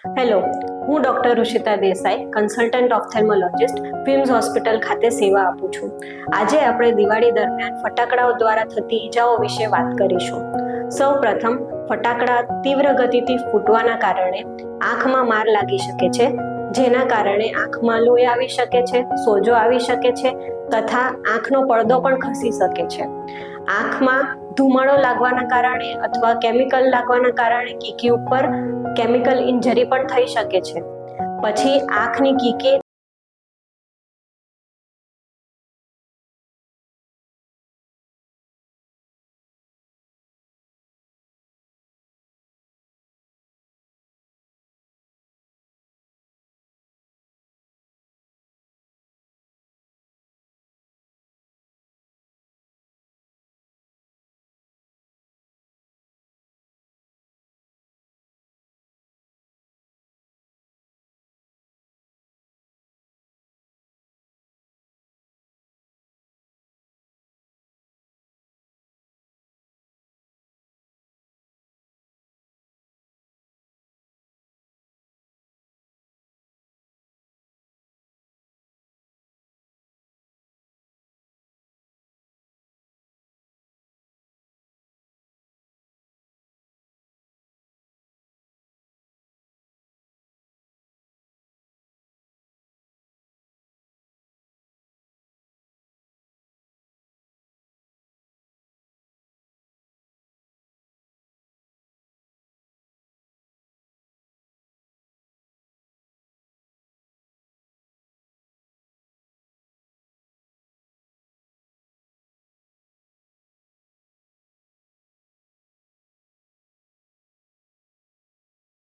Hello, હું doctor Rushita Desai, consultant ophthalmologist, FIMS hospital ખાતે સેવા આપું છું. આજે આપણે દિવાળી દરમિયાન ફટાકડાઓ દ્વારા થતી ઈજાઓ વિશે વાત કરીશું. સૌપ્રથમ, ફટાકડા તીવ્ર ગતિથી ફૂટવાના કારણે આંખમાં માર લાગી શકે છે, જેના કારણે આંખમાં લોહી આવી શકે છે, સોજો આવી શકે છે તથા આંખનો પડદો પણ ખસી શકે છે. આંખમાં ધુમાડો લાગવાના કારણે અથવા કેમિકલ લાગવાના કારણે કીકી ઉપર કેમિકલ ઇન્જરી પણ થઈ શકે છે. પછી આંખની કીકી